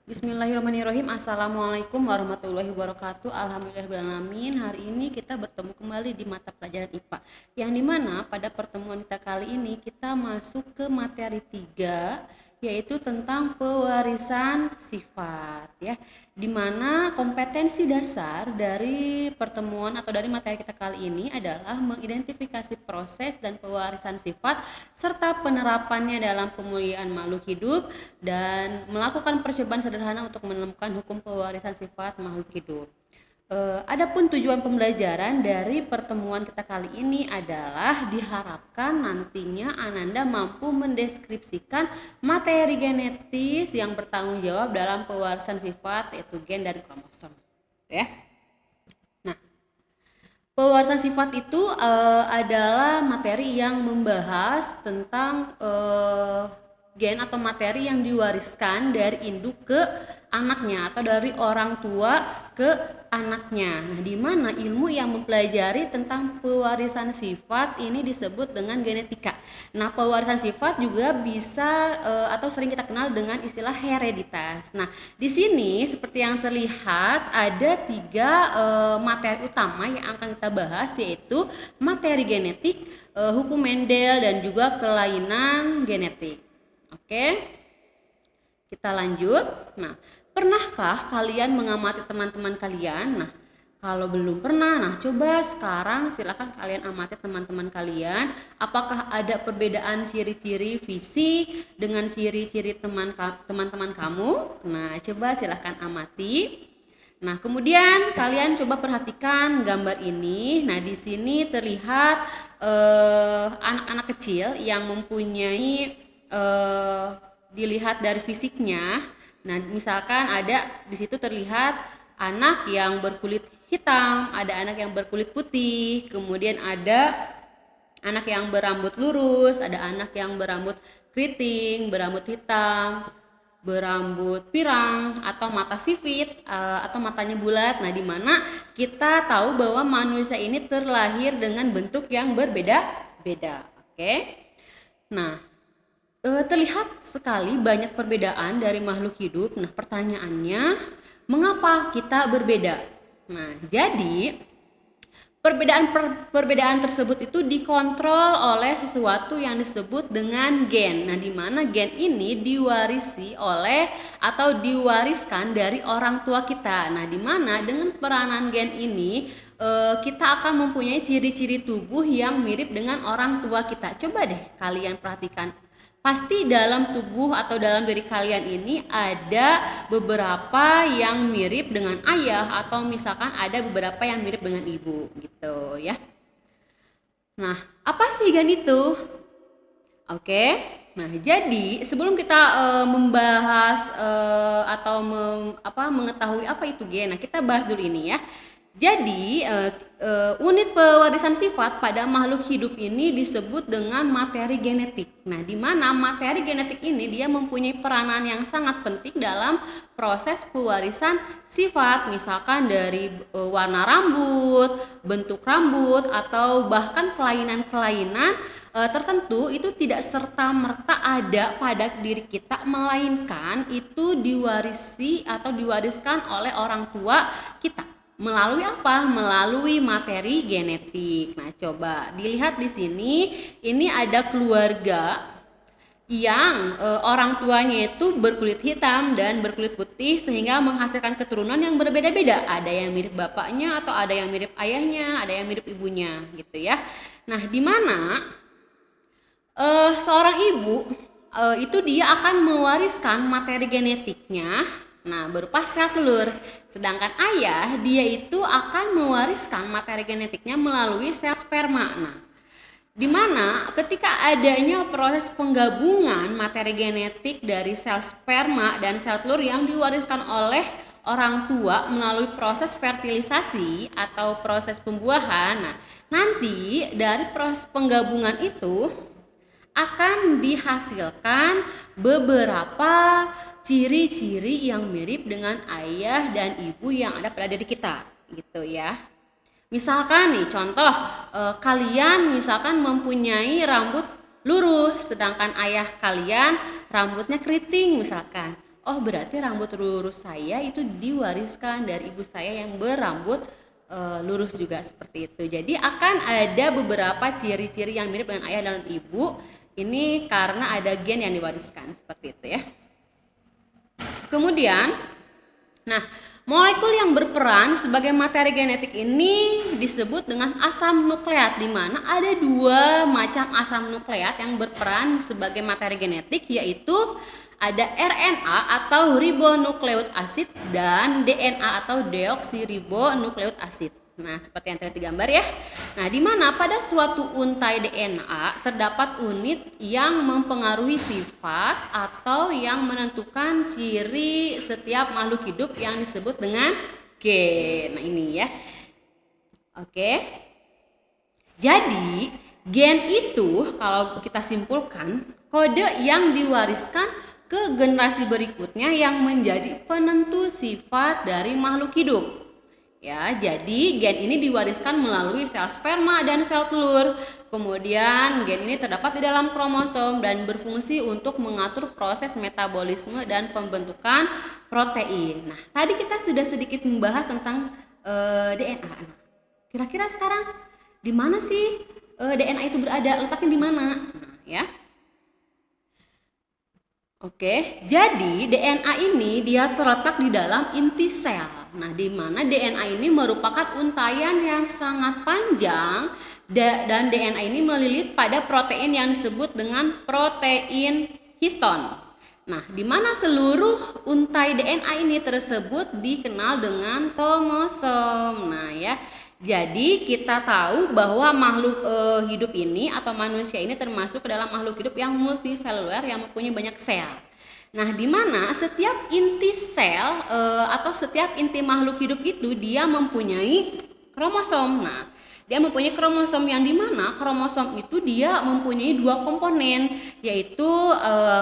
Bismillahirrahmanirrahim. Assalamualaikum warahmatullahi wabarakatuh. Alhamdulillahirrahmanirrahim. Hari ini kita bertemu kembali di mata pelajaran IPA. Yang dimana pada pertemuan kita kali ini kita masuk ke materi 3, yaitu tentang pewarisan sifat, ya. Dimana kompetensi dasar dari pertemuan atau dari materi kita kali ini adalah mengidentifikasi proses dan pewarisan sifat serta penerapannya dalam pemulihan makhluk hidup dan melakukan percobaan sederhana untuk menemukan hukum pewarisan sifat makhluk hidup. Adapun tujuan pembelajaran dari pertemuan kita kali ini adalah diharapkan nantinya Ananda mampu mendeskripsikan materi genetis yang bertanggung jawab dalam pewarisan sifat, yaitu gen dan kromosom, ya. Nah, pewarisan sifat itu adalah materi yang membahas tentang gen atau materi yang diwariskan dari induk ke anaknya atau dari orang tua ke anaknya. Nah, di mana ilmu yang mempelajari tentang pewarisan sifat ini disebut dengan genetika. Nah, pewarisan sifat juga bisa atau sering kita kenal dengan istilah hereditas. Nah, di sini seperti yang terlihat ada 3 materi utama yang akan kita bahas, yaitu materi genetik, hukum Mendel, dan juga kelainan genetik. Oke, kita lanjut. Nah, pernahkah kalian mengamati teman-teman kalian? Nah, kalau belum pernah, nah coba sekarang silakan kalian amati teman-teman kalian. Apakah ada perbedaan ciri-ciri fisik dengan ciri-ciri teman-teman kamu? Nah, coba silakan amati. Nah, kemudian kalian coba perhatikan gambar ini. Nah, di sini terlihat anak-anak kecil yang mempunyai dilihat dari fisiknya. Nah, misalkan ada di situ terlihat anak yang berkulit hitam, ada anak yang berkulit putih, kemudian ada anak yang berambut lurus, ada anak yang berambut keriting, berambut hitam, berambut pirang, atau mata sipit, atau matanya bulat. Nah, di mana kita tahu bahwa manusia ini terlahir dengan bentuk yang berbeda-beda. Oke. Nah, terlihat sekali banyak perbedaan dari makhluk hidup. Nah, pertanyaannya, mengapa kita berbeda? Nah, jadi perbedaan tersebut itu dikontrol oleh sesuatu yang disebut dengan gen. Nah, di mana gen ini diwarisi oleh atau diwariskan dari orang tua kita. Nah, di mana dengan peranan gen ini kita akan mempunyai ciri-ciri tubuh yang mirip dengan orang tua kita. Coba deh kalian perhatikan. Pasti dalam tubuh atau dalam diri kalian ini ada beberapa yang mirip dengan ayah, atau misalkan ada beberapa yang mirip dengan ibu, gitu ya. Nah, apa sih gen itu? Oke. Nah, jadi sebelum kita membahas atau mengetahui apa itu gen, nah kita bahas dulu ini ya. Jadi unit pewarisan sifat pada makhluk hidup ini disebut dengan materi genetik. Nah, di mana materi genetik ini dia mempunyai peranan yang sangat penting dalam proses pewarisan sifat, misalkan dari warna rambut, bentuk rambut, atau bahkan kelainan-kelainan tertentu itu tidak serta-merta ada pada diri kita, melainkan itu diwarisi atau diwariskan oleh orang tua kita. Melalui apa? Melalui materi genetik. Nah, coba dilihat di sini, ini ada keluarga yang orang tuanya itu berkulit hitam dan berkulit putih sehingga menghasilkan keturunan yang berbeda-beda. Ada yang mirip bapaknya atau ada yang mirip ayahnya, ada yang mirip ibunya, gitu ya. Nah, di mana seorang ibu itu dia akan mewariskan materi genetiknya, nah, berupa sel telur. Sedangkan ayah dia itu akan mewariskan materi genetiknya melalui sel sperma. Nah, di mana ketika adanya proses penggabungan materi genetik dari sel sperma dan sel telur yang diwariskan oleh orang tua melalui proses fertilisasi atau proses pembuahan, nah, nanti dari proses penggabungan itu akan dihasilkan beberapa ciri-ciri yang mirip dengan ayah dan ibu yang ada pada diri kita, gitu ya. Misalkan nih contoh, kalian misalkan mempunyai rambut lurus, sedangkan ayah kalian rambutnya keriting misalkan. oh berarti rambut lurus saya itu diwariskan dari ibu saya yang berambut lurus juga, seperti itu. Jadi akan ada beberapa ciri-ciri yang mirip dengan ayah dan ibu. Ini karena ada gen yang diwariskan, seperti itu ya. Kemudian, nah, molekul yang berperan sebagai materi genetik ini disebut dengan asam nukleat, di mana ada dua macam asam nukleat yang berperan sebagai materi genetik, yaitu ada RNA atau ribonukleot asid dan DNA atau deoksiribonukleot asid. Nah, seperti yang tadi digambar ya. Nah, di mana pada suatu untai DNA terdapat unit yang mempengaruhi sifat atau yang menentukan ciri setiap makhluk hidup yang disebut dengan gen. Nah, ini ya. Oke. Jadi, gen itu kalau kita simpulkan kode yang diwariskan ke generasi berikutnya yang menjadi penentu sifat dari makhluk hidup. Ya, jadi gen ini diwariskan melalui sel sperma dan sel telur. Kemudian gen ini terdapat di dalam kromosom dan berfungsi untuk mengatur proses metabolisme dan pembentukan protein. Nah, tadi kita sudah sedikit membahas tentang DNA. Nah, kira-kira sekarang di mana sih DNA itu berada? Letaknya di mana? Nah, ya. Oke, jadi DNA ini dia terletak di dalam inti sel. Nah, di mana DNA ini merupakan untaian yang sangat panjang dan DNA ini melilit pada protein yang disebut dengan protein histon. Nah, di mana seluruh untai DNA ini tersebut dikenal dengan kromosom. Nah, ya. Jadi kita tahu bahwa makhluk hidup ini atau manusia ini termasuk ke dalam makhluk hidup yang multiseluler yang mempunyai banyak sel. Nah, di mana setiap inti sel atau setiap inti makhluk hidup itu dia mempunyai kromosom. Nah, dia mempunyai kromosom yang di mana kromosom itu dia mempunyai dua komponen, yaitu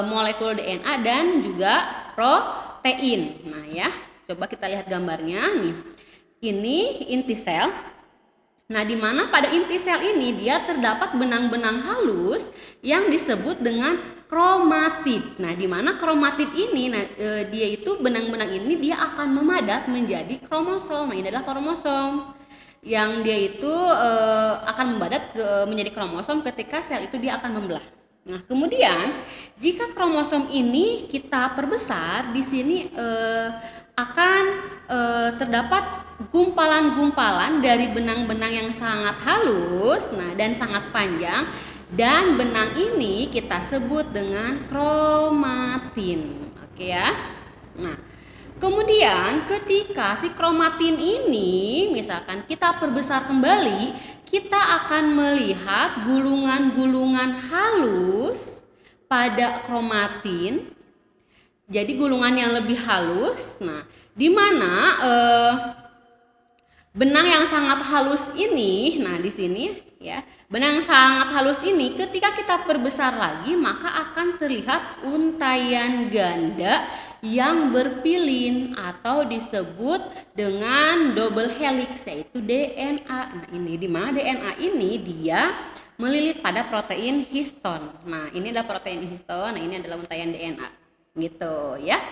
molekul DNA dan juga protein. Nah, ya, coba kita lihat gambarnya nih. Ini inti sel. Nah, di mana pada inti sel ini dia terdapat benang-benang halus yang disebut dengan kromatid. Nah, di mana kromatid ini dia itu benang-benang ini dia akan memadat menjadi kromosom. Nah, ini adalah kromosom yang dia itu akan memadat menjadi kromosom ketika sel itu dia akan membelah. Nah, kemudian jika kromosom ini kita perbesar, di sini akan terdapat gumpalan-gumpalan dari benang-benang yang sangat halus, nah, dan sangat panjang, dan benang ini kita sebut dengan kromatin. Oke ya. Nah, kemudian ketika si kromatin ini misalkan kita perbesar kembali, kita akan melihat gulungan-gulungan halus pada kromatin. Jadi gulungan yang lebih halus. Nah, di mana benang yang sangat halus ini, nah di sini ya, benang yang sangat halus ini ketika kita perbesar lagi maka akan terlihat untaian ganda yang berpilin atau disebut dengan double helix, yaitu DNA. Nah, ini di mana DNA ini dia melilit pada protein histon. Nah, ini adalah protein histon, nah ini adalah untaian DNA. Gitu ya.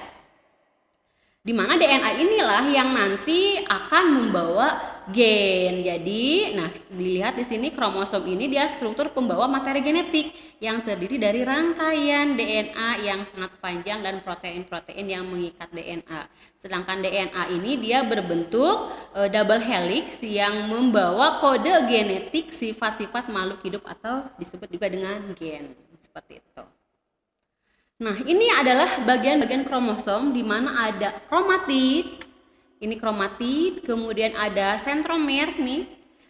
Dimana DNA inilah yang nanti akan membawa gen. Jadi, nah dilihat di sini kromosom ini dia struktur pembawa materi genetik yang terdiri dari rangkaian DNA yang sangat panjang dan protein-protein yang mengikat DNA. Sedangkan DNA ini dia berbentuk double helix yang membawa kode genetik sifat-sifat makhluk hidup atau disebut juga dengan gen. Seperti itu. Nah, ini adalah bagian-bagian kromosom di mana ada kromatid. Ini kromatid, kemudian ada sentromer nih,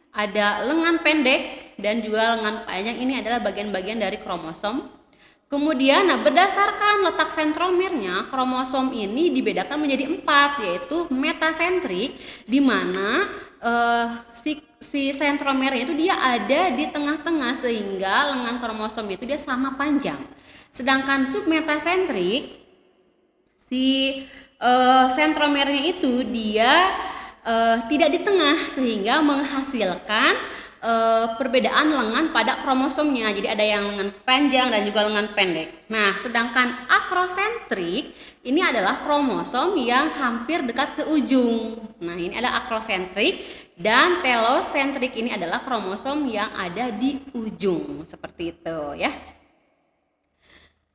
ada lengan pendek dan juga lengan panjang. Ini adalah bagian-bagian dari kromosom. Kemudian, nah berdasarkan letak sentromernya, kromosom ini dibedakan menjadi 4, yaitu metasentrik, di mana si sentromernya itu dia ada di tengah-tengah sehingga lengan kromosom itu dia sama panjang. Sedangkan submetasentrik, si sentromernya itu dia tidak di tengah sehingga menghasilkan perbedaan lengan pada kromosomnya. Jadi ada yang lengan panjang dan juga lengan pendek. Nah, sedangkan akrosentrik ini adalah kromosom yang hampir dekat ke ujung. Nah, ini adalah akrosentrik, dan telosentrik ini adalah kromosom yang ada di ujung. Seperti itu ya.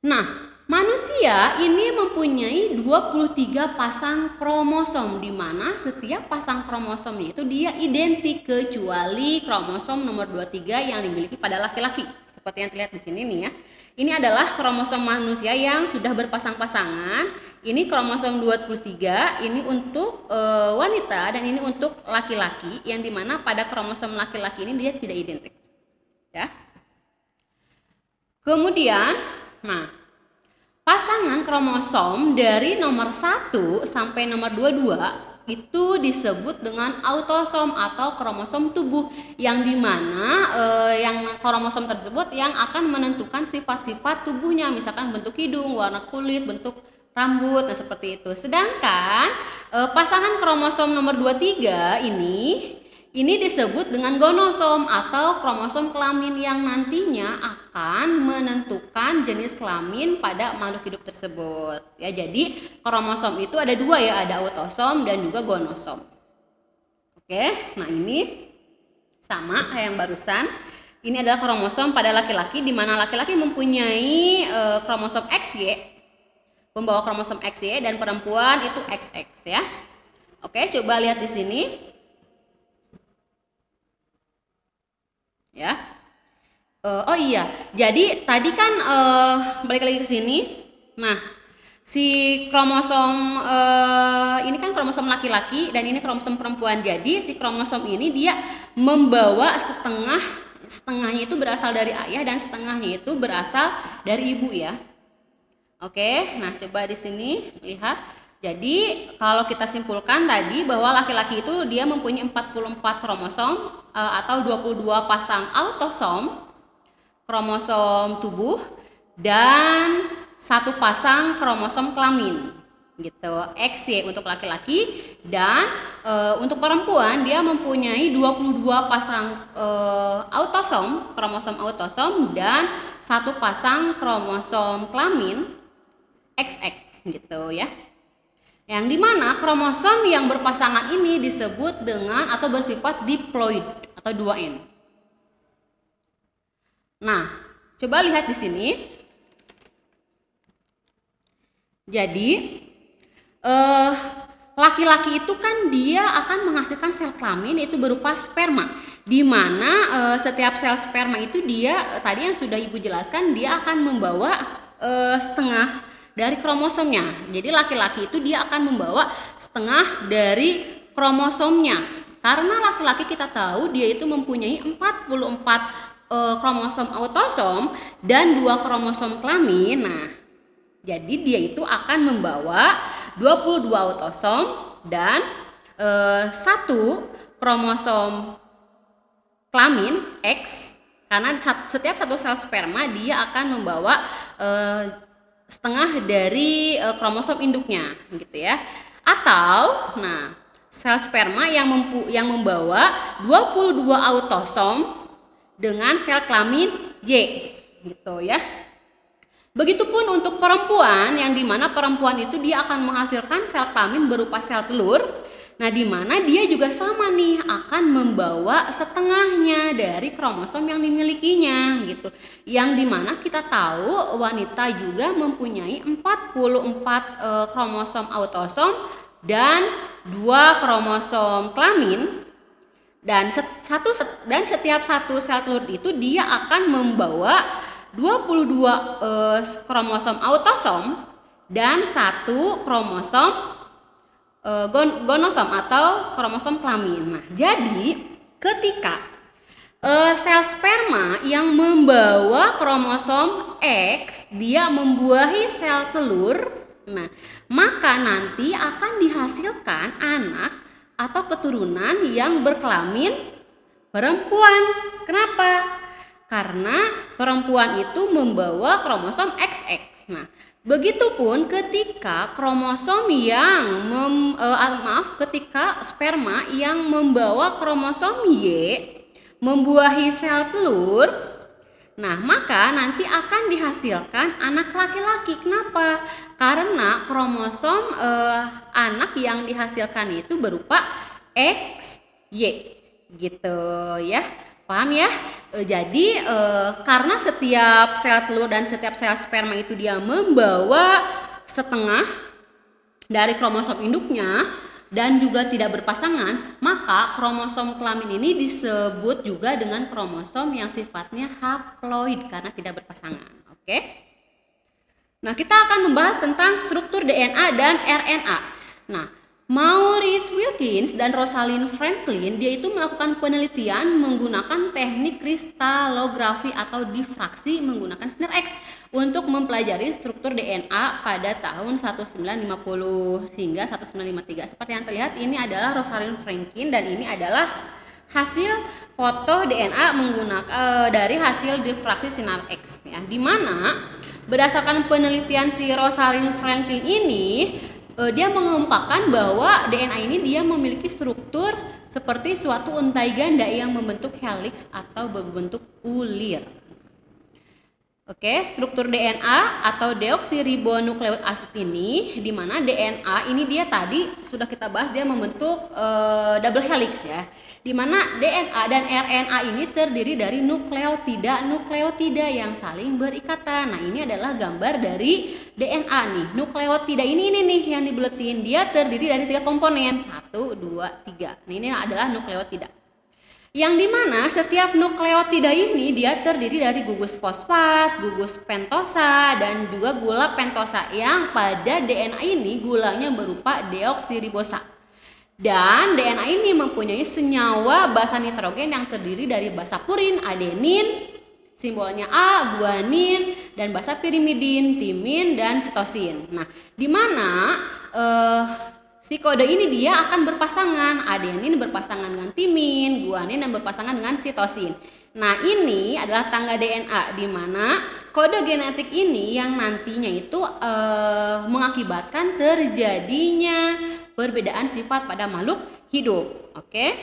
Nah, manusia ini mempunyai 23 pasang kromosom, di mana setiap pasang kromosomnya itu dia identik kecuali kromosom nomor 23 yang dimiliki pada laki-laki. Seperti yang terlihat di sini nih ya. Ini adalah kromosom manusia yang sudah berpasang-pasangan. Ini kromosom 23, ini untuk wanita dan ini untuk laki-laki, yang dimana pada kromosom laki-laki ini dia tidak identik. Ya. Kemudian, nah, pasangan kromosom dari nomor 1 sampai nomor 22 itu disebut dengan autosom atau kromosom tubuh, yang dimana yang kromosom tersebut yang akan menentukan sifat-sifat tubuhnya, misalkan bentuk hidung, warna kulit, bentuk rambut, nah seperti itu. Sedangkan pasangan kromosom nomor 23 ini disebut dengan gonosom atau kromosom kelamin, yang nantinya akan menentukan jenis kelamin pada makhluk hidup tersebut. Ya, jadi kromosom itu ada dua ya, ada autosom dan juga gonosom. Oke, nah ini sama kayak yang barusan. Ini adalah kromosom pada laki-laki, di mana laki-laki mempunyai kromosom XY, pembawa kromosom XY, dan perempuan itu XX ya. Oke, coba lihat di sini. Ya, oh iya, jadi tadi kan balik lagi ke sini. Nah, si kromosom ini kan kromosom laki-laki dan ini kromosom perempuan. Jadi si kromosom ini dia membawa setengahnya itu berasal dari ayah dan setengahnya itu berasal dari ibu ya. Oke, nah coba di sini lihat. Jadi kalau kita simpulkan tadi bahwa laki-laki itu dia mempunyai 44 kromosom atau 22 pasang autosom, kromosom tubuh, dan 1 pasang kromosom kelamin gitu, XY untuk laki-laki, dan untuk perempuan dia mempunyai 22 pasang autosom, kromosom autosom, dan 1 pasang kromosom kelamin XX gitu ya. Yang dimana kromosom yang berpasangan ini disebut dengan atau bersifat diploid atau 2N. Nah, coba lihat di sini. Jadi laki-laki itu kan dia akan menghasilkan sel kelamin, itu berupa sperma, di mana setiap sel sperma itu dia tadi yang sudah ibu jelaskan, dia akan membawa setengah dari kromosomnya. Jadi laki-laki itu dia akan membawa setengah dari kromosomnya. Karena laki-laki kita tahu dia itu mempunyai 44 kromosom autosom dan 2 kromosom kelamin. Nah, jadi dia itu akan membawa 22 autosom dan 1 kromosom kelamin X, karena setiap 1 sel sperma dia akan membawa setengah dari kromosom induknya gitu ya. Atau nah, sel sperma yang membawa 22 autosom dengan sel kelamin Y gitu ya. Begitupun untuk perempuan, yang dimana perempuan itu dia akan menghasilkan sel kelamin berupa sel telur. Nah, dimana dia juga sama nih akan membawa setengahnya dari kromosom yang dimilikinya gitu. Yang dimana kita tahu wanita juga mempunyai 44 kromosom autosom dan 2 kromosom kelamin, dan setiap 1 sel telur itu dia akan membawa 22 kromosom autosom dan 1 kromosom gonosom atau kromosom kelamin. Nah, jadi ketika sel sperma yang membawa kromosom X dia membuahi sel telur, nah maka nanti akan dihasilkan anak atau keturunan yang berkelamin perempuan. Kenapa? Karena perempuan itu membawa kromosom XX. Nah, begitupun ketika kromosom yang ketika sperma yang membawa kromosom Y membuahi sel telur, nah maka nanti akan dihasilkan anak laki-laki. Kenapa? Karena kromosom anak yang dihasilkan itu berupa XY gitu ya. Paham ya? Jadi karena setiap sel telur dan setiap sel sperma itu dia membawa setengah dari kromosom induknya dan juga tidak berpasangan, maka kromosom kelamin ini disebut juga dengan kromosom yang sifatnya haploid karena tidak berpasangan. Oke? Nah, kita akan membahas tentang struktur DNA dan RNA. Nah, Maurice Wilkins dan Rosalind Franklin dia itu melakukan penelitian menggunakan teknik kristalografi atau difraksi menggunakan sinar X untuk mempelajari struktur DNA pada tahun 1950 hingga 1953. Seperti yang terlihat ini adalah Rosalind Franklin dan ini adalah hasil foto DNA menggunakan dari hasil difraksi sinar X ya, di mana berdasarkan penelitian si Rosalind Franklin ini dia mengemukakan bahwa DNA ini dia memiliki struktur seperti suatu untai ganda yang membentuk helix atau berbentuk ulir. Oke, struktur DNA atau deoksiribonukleot asid ini, di mana DNA ini dia tadi sudah kita bahas dia membentuk double helix ya. Di mana DNA dan RNA ini terdiri dari nukleotida yang saling berikatan. Nah, ini adalah gambar dari DNA nih. Nukleotida ini nih yang dibuletin, dia terdiri dari 3 komponen. 1, 2, 3. Nah, ini adalah nukleotida. Yang dimana setiap nukleotida ini dia terdiri dari gugus fosfat, gugus pentosa, dan juga gula pentosa yang pada DNA ini gulanya berupa deoksiribosa. Dan DNA ini mempunyai senyawa basa nitrogen yang terdiri dari basa purin, adenin, simbolnya A, guanin, dan basa pirimidin, timin, dan sitosin. Nah, dimana si kode ini dia akan berpasangan, adenin berpasangan dengan timin, guanin dan berpasangan dengan sitosin. Nah, ini adalah tangga DNA di mana kode genetik ini yang nantinya itu mengakibatkan terjadinya perbedaan sifat pada makhluk hidup. Oke.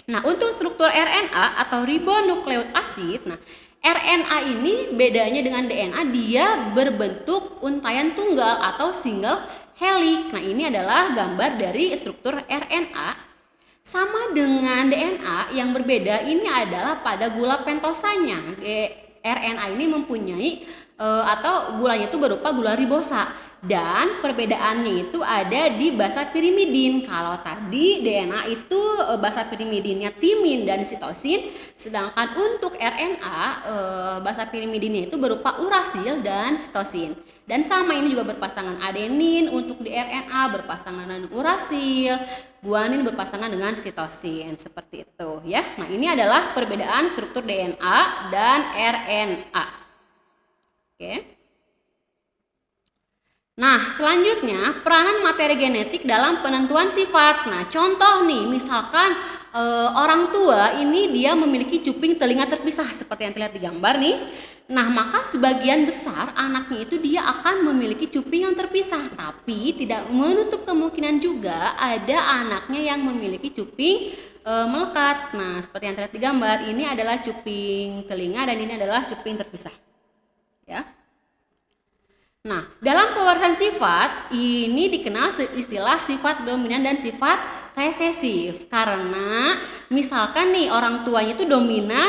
Nah, untuk struktur RNA atau ribonukleot asid, nah RNA ini bedanya dengan DNA, dia berbentuk untaian tunggal atau single helix. Nah, ini adalah gambar dari struktur RNA. Sama dengan DNA, yang berbeda ini adalah pada gula pentosanya. RNA ini mempunyai atau gulanya itu berupa gula ribosa. Dan perbedaannya itu ada di basa pirimidin. Kalau tadi DNA itu basa pirimidinnya timin dan sitosin, sedangkan untuk RNA basa pirimidinnya itu berupa urasil dan sitosin. Dan sama ini juga berpasangan, adenin untuk di RNA berpasangan dengan urasil, guanin berpasangan dengan sitosin, seperti itu ya. Nah, ini adalah perbedaan struktur DNA dan RNA. Oke. Nah, selanjutnya peranan materi genetik dalam penentuan sifat. Nah, contoh nih, misalkan orang tua ini dia memiliki cuping telinga terpisah seperti yang terlihat di gambar nih. Nah, maka sebagian besar anaknya itu dia akan memiliki cuping yang terpisah, tapi tidak menutup kemungkinan juga ada anaknya yang memiliki cuping melekat. Nah, seperti yang terlihat di gambar, ini adalah cuping telinga dan ini adalah cuping terpisah. Ya. Nah, dalam pewarasan sifat ini dikenal istilah sifat dominan dan sifat resesif. Karena misalkan nih orang tuanya itu dominan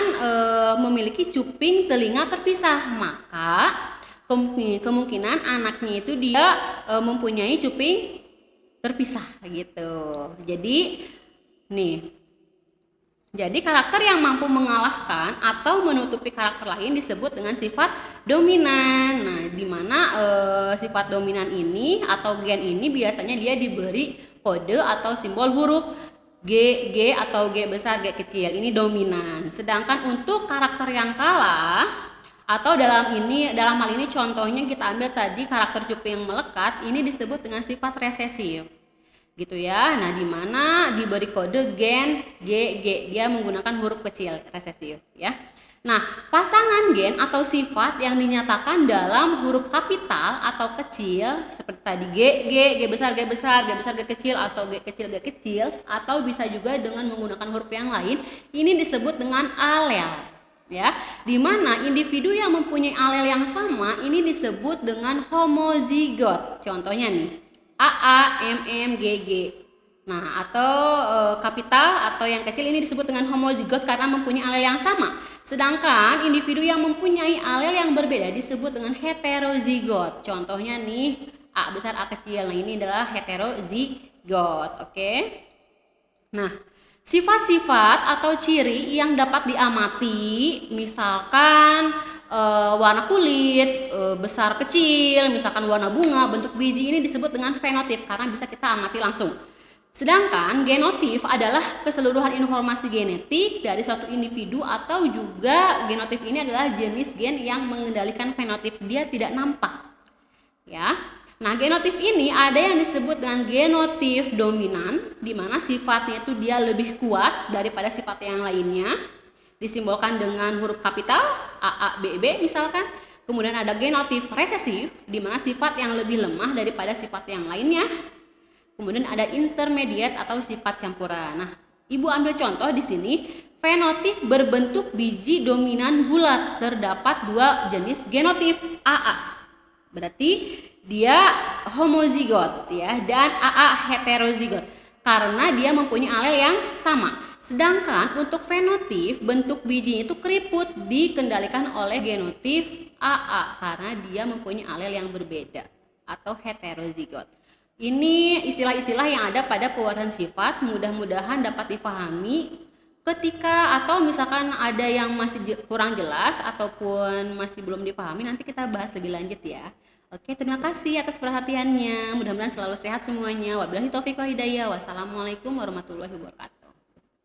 memiliki cuping telinga terpisah, maka kemungkinan anaknya itu dia mempunyai cuping terpisah gitu. Jadi karakter yang mampu mengalahkan atau menutupi karakter lain disebut dengan sifat dominan. Nah, di mana sifat dominan ini atau gen ini biasanya dia diberi kode atau simbol huruf G atau G besar, G kecil. Ini dominan. Sedangkan untuk karakter yang kalah atau dalam hal ini contohnya kita ambil tadi karakter cuping yang melekat, ini disebut dengan sifat resesif. Gitu ya. Nah, di mana diberi kode gen G, dia menggunakan huruf kecil resesif ya. Nah, pasangan gen atau sifat yang dinyatakan dalam huruf kapital atau kecil seperti tadi G besar, G besar, G besar, G kecil atau G kecil, G kecil, atau bisa juga dengan menggunakan huruf yang lain, ini disebut dengan alel. Ya, di mana individu yang mempunyai alel yang sama ini disebut dengan homozigot. Contohnya nih, AA, MM, GG. Nah, atau kapital atau yang kecil ini disebut dengan homozigot karena mempunyai alel yang sama. Sedangkan individu yang mempunyai alel yang berbeda disebut dengan heterozigot. Contohnya nih, A besar, A kecil. Nah, ini adalah heterozigot. Oke. Nah, sifat-sifat atau ciri yang dapat diamati, misalkan warna kulit, besar kecil, misalkan warna bunga, bentuk biji, ini disebut dengan fenotip karena bisa kita amati langsung. Sedangkan genotip adalah keseluruhan informasi genetik dari suatu individu atau juga genotip ini adalah jenis gen yang mengendalikan fenotip, dia tidak nampak. Ya. Nah, genotip ini ada yang disebut dengan genotip dominan, di mana sifatnya itu dia lebih kuat daripada sifat yang lainnya, disimbolkan dengan huruf kapital A, B, B misalkan. Kemudian ada genotip resesif, di mana sifat yang lebih lemah daripada sifat yang lainnya. Kemudian ada intermediate atau sifat campuran. Nah, Ibu ambil contoh di sini, fenotip berbentuk biji dominan bulat. Terdapat dua jenis genotip AA. Berarti dia homozigot ya, dan AA heterozigot karena dia mempunyai alel yang sama. Sedangkan untuk fenotip bentuk bijinya itu keriput dikendalikan oleh genotip AA karena dia mempunyai alel yang berbeda atau heterozigot. Ini istilah-istilah yang ada pada pewartaan sifat, mudah-mudahan dapat dipahami. Ketika atau misalkan ada yang masih kurang jelas ataupun masih belum dipahami, nanti kita bahas lebih lanjut ya. Oke, terima kasih atas perhatiannya. Mudah-mudahan selalu sehat semuanya. Wabillahi taufiq wal hidayah. Wassalamualaikum warahmatullahi wabarakatuh.